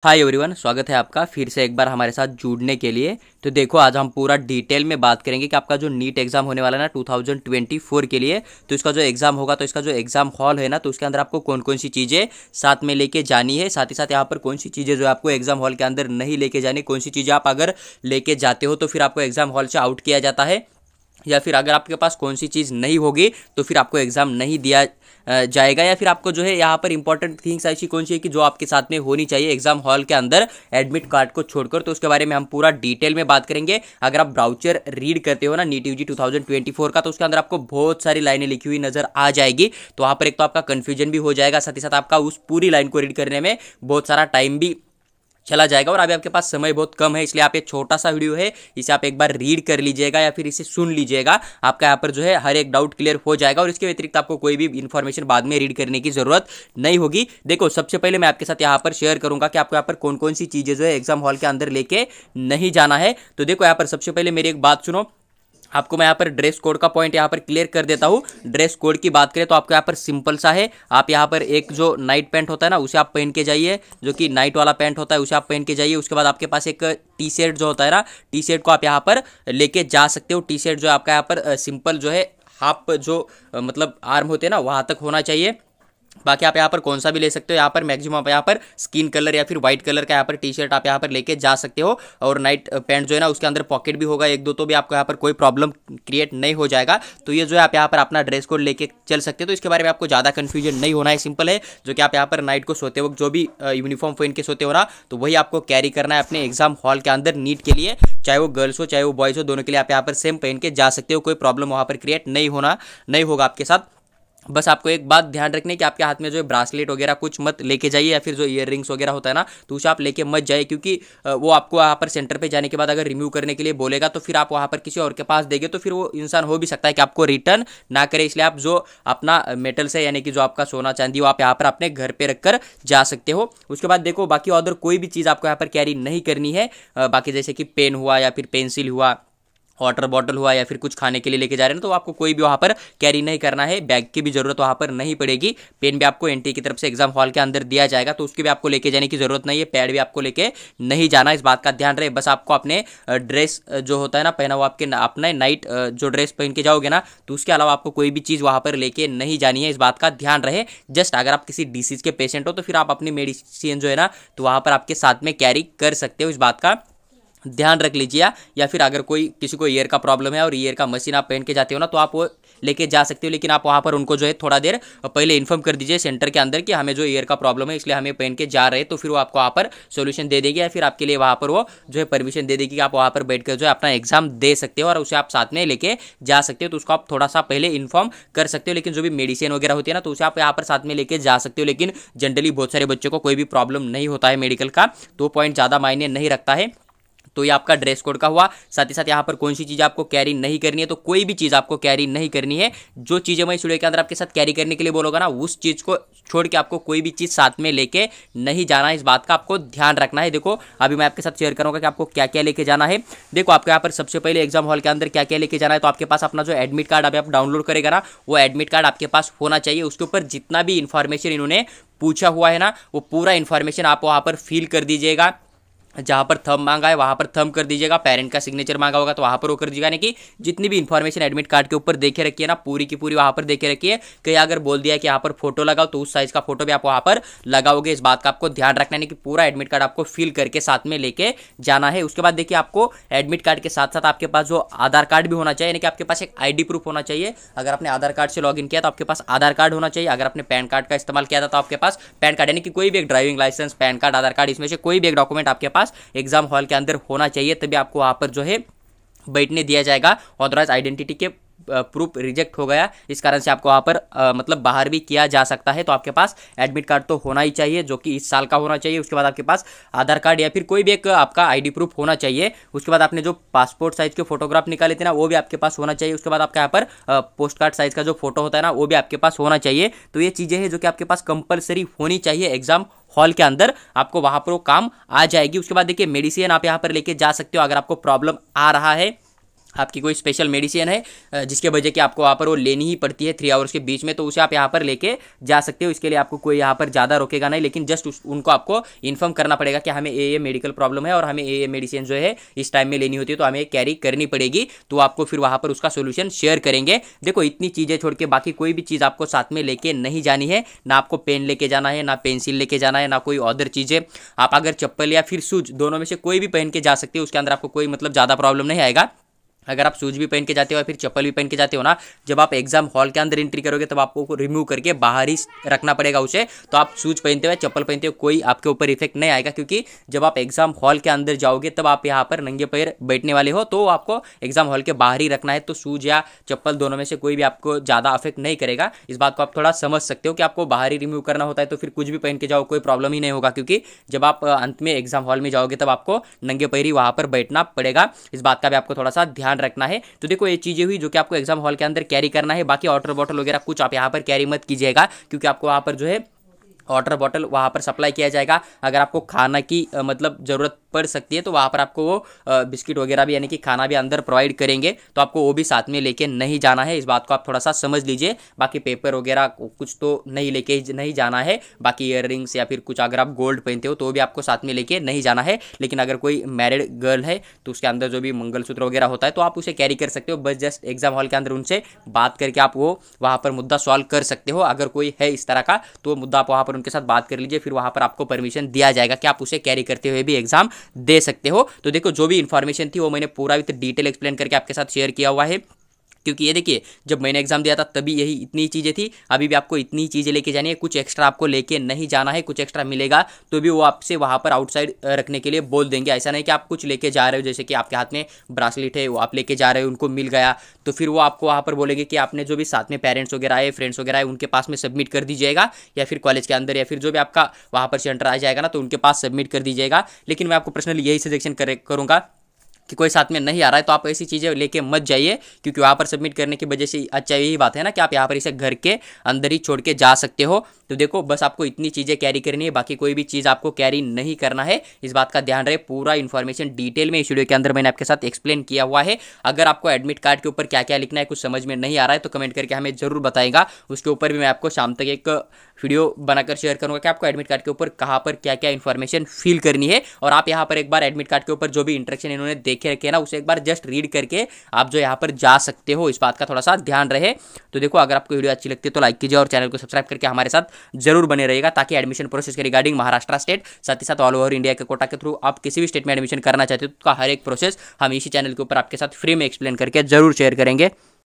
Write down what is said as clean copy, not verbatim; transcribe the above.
Hi everyone, स्वागत है आपका फिर से एक बार हमारे साथ जुड़ने के लिए। तो देखो, आज हम पूरा डिटेल में बात करेंगे कि आपका जो नीट एग्जाम होने वाला है ना 2024 के लिए, तो इसका जो एग्जाम होगा, तो इसका जो एग्जाम हॉल है ना, तो उसके अंदर आपको कौन कौन सी चीज़ें साथ में लेके जानी है, साथ ही साथ यहाँ पर कौन सी चीज़ें जो है आपको एग्जाम हॉल के अंदर नहीं लेके जानी, कौन सी चीज़ें आप अगर लेके जाते हो तो फिर आपको एग्जाम हॉल से आउट किया जाता है, या फिर अगर आपके पास कौन सी चीज़ नहीं होगी तो फिर आपको एग्ज़ाम नहीं दिया जाएगा, या फिर आपको जो है यहाँ पर इंपॉर्टेंट थिंग्स ऐसी कौन सी है कि जो आपके साथ में होनी चाहिए एग्जाम हॉल के अंदर एडमिट कार्ड को छोड़कर। तो उसके बारे में हम पूरा डिटेल में बात करेंगे। अगर आप ब्राउचर रीड करते हो ना नीट यूजी 2024 का, तो उसके अंदर आपको बहुत सारी लाइनें लिखी हुई नजर आ जाएगी। तो वहाँ पर एक तो आपका कन्फ्यूजन भी हो जाएगा, साथ ही साथ आपका उस पूरी लाइन को रीड करने में बहुत सारा टाइम भी चला जाएगा। और अभी आपके पास समय बहुत कम है, इसलिए आप एक छोटा सा वीडियो है, इसे आप एक बार रीड कर लीजिएगा या फिर इसे सुन लीजिएगा। आपका यहाँ पर जो है हर एक डाउट क्लियर हो जाएगा और इसके व्यतिरिक्त आपको कोई भी इन्फॉर्मेशन बाद में रीड करने की जरूरत नहीं होगी। देखो, सबसे पहले मैं आपके साथ यहाँ पर शेयर करूंगा कि आपको यहाँ पर कौन कौन सी चीजें जो है एग्जाम हॉल के अंदर लेके नहीं जाना है। तो देखो, यहाँ पर सबसे पहले मेरी एक बात सुनो। आपको मैं यहाँ पर ड्रेस कोड का पॉइंट यहाँ पर क्लियर कर देता हूँ। ड्रेस कोड की बात करें तो आपको यहाँ पर सिंपल सा है। आप यहाँ पर एक जो नाइट पैंट होता है ना, उसे आप पहन के जाइए, जो कि नाइट वाला पैंट होता है उसे आप पहन के जाइए। उसके बाद आपके पास एक टी शर्ट जो होता है ना, टी शर्ट को आप यहाँ पर लेके जा सकते हो। टी शर्ट जो आपका यहाँ पर सिंपल जो है हाफ जो मतलब आर्म होते हैं ना वहाँ तक होना चाहिए। बाकी आप यहाँ पर कौन सा भी ले सकते हो। यहाँ पर मैक्सिमम आप यहाँ पर स्किन कलर या फिर व्हाइट कलर का यहाँ पर टी शर्ट आप यहाँ पर लेके जा सकते हो। और नाइट पैंट जो है ना, उसके अंदर पॉकेट भी होगा एक दो, तो भी आपको यहाँ पर कोई प्रॉब्लम क्रिएट नहीं हो जाएगा। तो ये जो है आप यहाँ पर अपना ड्रेस कोड लेके चल सकते हो। तो इसके बारे में आपको ज़्यादा कन्फ्यूजन नहीं होना है, सिंपल है। जो कि आप यहाँ पर नाइट को सोते वक्त जो भी यूनिफॉर्म पहन के सोते हो ना, तो वही आपको कैरी करना है अपने एग्जाम हॉल के अंदर नीट के लिए। चाहे वो गर्ल्स हो चाहे वो बॉयज़ हो, दोनों के लिए आप यहाँ पर सेम पहन के जा सकते हो। कोई प्रॉब्लम वहाँ पर क्रिएट नहीं होगा आपके साथ। बस आपको एक बात ध्यान रखनी है कि आपके हाथ में जो है ब्रासलेट वगैरह कुछ मत लेके जाइए, या फिर जो ईयर रिंग्स वगैरह होता है ना, तो उसे आप लेके मत जाइए, क्योंकि वो आपको वहाँ पर सेंटर पे जाने के बाद अगर रिमूव करने के लिए बोलेगा तो फिर आप वहाँ पर किसी और के पास देंगे, तो फिर वो इंसान हो भी सकता है कि आपको रिटर्न ना करे। इसलिए आप जो अपना मेटल से, यानी कि जो आपका सोना चांदी, वो आप यहाँ पर अपने घर पे रख कर जा सकते हो। उसके बाद देखो, बाकी अदर कोई भी चीज़ आपको यहाँ पर कैरी नहीं करनी है। बाकी जैसे कि पेन हुआ या फिर पेंसिल हुआ, वाटर बॉटल हुआ, या फिर कुछ खाने के लिए लेके जा रहे हैं, तो आपको कोई भी वहाँ पर कैरी नहीं करना है। बैग की भी जरूरत वहाँ पर नहीं पड़ेगी। पेन भी आपको एनटी की तरफ से एग्जाम हॉल के अंदर दिया जाएगा, तो उसकी भी आपको लेके जाने की जरूरत नहीं है। पैड भी आपको लेके नहीं जाना, इस बात का ध्यान रहे। बस आपको अपने ड्रेस जो होता है ना पहना, वो आपके अपना नाइट जो ड्रेस पहन के जाओगे ना, तो उसके अलावा आपको कोई भी चीज़ वहाँ पर लेके नहीं जानी है, इस बात का ध्यान रहे। जस्ट अगर आप किसी डिसीज के पेशेंट हो तो फिर आप अपनी मेडिसिन जो है ना, तो वहाँ पर आपके साथ में कैरी कर सकते हो, इस बात का ध्यान रख लीजिए। या फिर अगर कोई किसी को ईयर का प्रॉब्लम है और ईयर का मशीन आप पहन के जाते हो ना, तो आप वो लेके जा सकते हो। लेकिन आप वहाँ पर उनको जो है थोड़ा देर पहले इन्फॉर्म कर दीजिए सेंटर के अंदर कि हमें जो ईयर का प्रॉब्लम है इसलिए हमें पहन के जा रहे हैं, तो फिर वो आपको वहाँ पर सोल्यूशन दे देगी, या फिर आपके लिए वहाँ पर वो जो है परमिशन दे देगी कि आप वहाँ पर बैठ कर जो है अपना एग्जाम दे सकते हो और उसे आप साथ में लेके जा सकते हो। तो उसको आप थोड़ा सा पहले इन्फॉर्म कर सकते हो। लेकिन जो भी मेडिसिन वगैरह होती है ना, तो उसे आप यहाँ पर साथ में लेके जा सकते हो। लेकिन जनरली बहुत सारे बच्चों को कोई भी प्रॉब्लम नहीं होता है मेडिकल का, तो पॉइंट ज़्यादा मायने नहीं रखता है। तो ये आपका ड्रेस कोड का हुआ। साथ ही साथ यहाँ पर कौन सी चीज़ आपको कैरी नहीं करनी है, तो कोई भी चीज़ आपको कैरी नहीं करनी है। जो चीज़ें मैं इस वीडियो के अंदर आपके साथ कैरी करने के लिए बोलूँगा ना, उस चीज़ को छोड़ के आपको कोई भी चीज़ साथ में लेके नहीं जाना है, इस बात का आपको ध्यान रखना है। देखो, अभी मैं आपके साथ शेयर करूँगा कि आपको क्या क्या लेके जाना है। देखो, आपको यहाँ पर सबसे पहले एग्जाम हॉल के अंदर क्या क्या लेके जाना है, तो आपके पास अपना जो एडमिट कार्ड अभी आप डाउनलोड करेगा ना, वो एडमिट कार्ड आपके पास होना चाहिए। उसके ऊपर जितना भी इन्फॉर्मेशन इन्होंने पूछा हुआ है ना, वो पूरा इन्फॉर्मेशन आप वहाँ पर फिल कर दीजिएगा। जहाँ पर थंब मांगा है वहाँ पर थंब कर दीजिएगा, पेरेंट का सिग्नेचर मांगा होगा तो वहाँ पर वो कर दीजिएगा। यानी कि जितनी भी इन्फॉर्मेशन एडमिट कार्ड के ऊपर देखे रखी है ना, पूरी की पूरी वहाँ पर देखे रखी है। कहीं अगर बोल दिया कि यहाँ पर फोटो लगाओ, तो उस साइज का फोटो भी आप वहाँ पर लगाओगे, इस बात का आपको ध्यान रखना है कि पूरा एडमिट कार्ड आपको फिल करके साथ में लेके जाना है। उसके बाद देखिए, आपको एडमिट कार्ड के साथ साथ आपके पास जो आधार कार्ड भी होना चाहिए, यानी कि आपके पास एक ID प्रूफ होना चाहिए। अगर आपने आधार कार्ड से लॉगिन किया तो आपके पास आधार कार्ड होना चाहिए। अगर आपने पैन कार्ड का इस्तेमाल किया था तो आपके पास पैन कार्ड, यानी कि कोई भी एक ड्राइविंग लाइसेंस, पैन कार्ड, आधार कार्ड, इसमें से कोई भी एक डॉक्यूमेंट आपके पास एग्जाम हॉल के अंदर होना चाहिए, तभी आपको वहाँ पर जो है बैठने दिया जाएगा। ऑथराइज आइडेंटिटी के प्रूफ रिजेक्ट हो गया, इस कारण से आपको वहाँ पर मतलब बाहर भी किया जा सकता है। तो आपके पास एडमिट कार्ड तो होना ही चाहिए, जो कि इस साल का होना चाहिए। उसके बाद आपके पास आधार कार्ड या फिर कोई भी एक आपका ID प्रूफ होना चाहिए। उसके बाद आपने जो पासपोर्ट साइज के फोटोग्राफ निकाले थे ना, वो भी आपके पास होना चाहिए। उसके बाद आपका यहाँ पर पोस्ट कार्ड साइज का जो फोटो होता है ना, वो भी आपके पास होना चाहिए। तो ये चीज़ें हैं जो कि आपके पास कंपलसरी होनी चाहिए एग्जाम हॉल के अंदर, आपको वहाँ पर वो काम आ जाएगी। उसके बाद देखिए, मेडिसिन आप यहाँ पर लेके जा सकते हो अगर आपको प्रॉब्लम आ रहा है। आपकी कोई स्पेशल मेडिसिन है जिसके वजह कि आपको वहाँ पर वो लेनी ही पड़ती है 3 आवर्स के बीच में, तो उसे आप यहाँ पर लेके जा सकते हो। इसके लिए आपको कोई यहाँ पर ज़्यादा रोकेगा नहीं, लेकिन जस्ट उनको आपको इन्फॉर्म करना पड़ेगा कि हमें ये मेडिकल प्रॉब्लम है और हमें ये मेडिसिन जो है इस टाइम में लेनी होती है, तो हमें कैरी करनी पड़ेगी। तो आपको फिर वहाँ पर उसका सोल्यूशन शेयर करेंगे। देखो इतनी चीज़ें छोड़ के बाकी कोई भी चीज़ आपको साथ में लेके नहीं जानी है। ना आपको पेन लेके जाना है, ना पेंसिल लेके जाना है, ना कोई अदर चीज़ें। आप अगर चप्पल या फिर शूज दोनों में से कोई भी पहन के जा सकते हो, उसके अंदर आपको कोई मतलब ज़्यादा प्रॉब्लम नहीं आएगा। अगर आप शूज भी पहन के जाते हो या फिर चप्पल भी पहन के जाते हो ना, जब आप एग्जाम हॉल के अंदर एंट्री करोगे तब आपको रिमूव करके बाहर ही रखना पड़ेगा उसे। तो आप शूज पहनते हो या चप्पल पहनते हो, कोई आपके ऊपर इफेक्ट नहीं आएगा, क्योंकि जब आप एग्जाम हॉल के अंदर जाओगे तब आप यहाँ पर नंगे पैर बैठने वाले हो, तो आपको एग्जाम हॉल के बाहर ही रखना है। तो शूज या चप्पल दोनों में से कोई भी आपको ज़्यादा अफेक्ट नहीं करेगा। इस बात को आप थोड़ा समझ सकते हो कि आपको बाहर ही रिमूव करना होता है, तो फिर कुछ भी पहन के जाओ कोई प्रॉब्लम ही नहीं होगा, क्योंकि जब आप अंत में एग्जाम हॉल में जाओगे तब आपको नंगे पैर ही वहाँ पर बैठना पड़ेगा। इस बात का भी आपको थोड़ा सा ध्यान रखना है। तो देखो ये चीजें हुई जो कि आपको एग्जाम हॉल के अंदर कैरी करना है। बाकी वाटर बॉटल वगैरह कुछ आप यहाँ पर कैरी मत कीजिएगा, क्योंकि आपको वहाँ पर जो है वाटर बॉटल वहाँ पर सप्लाई किया जाएगा। अगर आपको खाना की मतलब ज़रूरत पड़ सकती है तो वहाँ पर आपको वो बिस्किट वगैरह भी यानी कि खाना भी अंदर प्रोवाइड करेंगे, तो आपको वो भी साथ में लेके नहीं जाना है। इस बात को आप थोड़ा सा समझ लीजिए। बाकी पेपर वगैरह कुछ तो नहीं लेके नहीं जाना है। बाकी ईयररिंग्स या फिर कुछ अगर आप गोल्ड पहनते हो तो भी आपको साथ में लेके नहीं जाना है। लेकिन अगर कोई मैरिड गर्ल है तो उसके अंदर जो भी मंगलसूत्र वगैरह होता है तो आप उसे कैरी कर सकते हो। बस जस्ट एग्जाम हॉल के अंदर उनसे बात करके आप वो वहाँ पर मुद्दा सॉल्व कर सकते हो। अगर कोई है इस तरह का तो मुद्दा आप वहाँ पर उनके साथ बात कर लीजिए, फिर वहाँ पर आपको परमिशन दिया जाएगा कि आप उसे कैरी करते हुए भी एग्जाम दे सकते हो। तो देखो जो भी इन्फॉर्मेशन थी वो मैंने पूरा विद डिटेल एक्सप्लेन करके आपके साथ शेयर किया हुआ है, क्योंकि ये देखिए जब मैंने एग्जाम दिया था तभी यही इतनी चीज़ें थी। अभी भी आपको इतनी चीज़ें लेके जानी है, कुछ एक्स्ट्रा आपको लेके नहीं जाना है। कुछ एक्स्ट्रा मिलेगा तो भी वो आपसे वहाँ पर आउटसाइड रखने के लिए बोल देंगे। ऐसा नहीं कि आप कुछ लेके जा रहे हो, जैसे कि आपके हाथ में ब्रासलेट है वो आप लेके जा रहे हो, उनको मिल गया तो फिर वो आपको वहाँ पर बोलेंगे कि आपने जो भी साथ में पेरेंट्स वगैरह आए, फ्रेंड्स वगैरह आए, उनके पास में सबमिट कर दीजिएगा, या फिर कॉलेज के अंदर या फिर जो भी आपका वहाँ पर सेंटर आ जाएगा ना तो उनके पास सबमिट कर दीजिएगा। लेकिन मैं आपको पर्सनली यही सजेशन करूँगा कि कोई साथ में नहीं आ रहा है तो आप ऐसी चीज़ें लेके मत जाइए, क्योंकि वहाँ पर सबमिट करने की वजह से अच्छा यही बात है ना कि आप यहाँ पर इसे घर के अंदर ही छोड़ के जा सकते हो। तो देखो बस आपको इतनी चीज़ें कैरी करनी है, बाकी कोई भी चीज़ आपको कैरी नहीं करना है। इस बात का ध्यान रहे। पूरा इन्फॉर्मेशन डिटेल में इस वीडियो के अंदर मैंने आपके साथ एक्सप्लेन किया हुआ है। अगर आपको एडमिट कार्ड के ऊपर क्या क्या लिखना है कुछ समझ में नहीं आ रहा है तो कमेंट करके हमें जरूर बताएगा। उसके ऊपर भी मैं आपको शाम तक एक वीडियो बनाकर शेयर करूंगा कि आपको एडमिट कार्ड के ऊपर कहाँ पर क्या क्या इन्फॉर्मेशन फिल करनी है। और आप यहाँ पर एक बार एडमिट कार्ड के ऊपर जो भी इंस्ट्रक्शन इन्होंने देखे रखे ना उसे एक बार जस्ट रीड करके आप जो यहाँ पर जा सकते हो। इस बात का थोड़ा सा ध्यान रहे। तो देखो अगर आपको वीडियो अच्छी लगती है तो लाइक कीजिए और चैनल को सब्सक्राइब करके हमारे साथ जरूर बने रहेगा, ताकि एडमिशन प्रोसेस के रिगार्डिंग महाराष्ट्र स्टेट साथ ही साथ ऑल ओवर इंडिया के कोटा के थ्रू आप किसी भी स्टेट में एडमिशन करना चाहते हो तो हर एक प्रोसेस हम इसी चैनल के ऊपर आपके साथ फ्री में एक्सप्लेन करके जरूर शेयर करेंगे।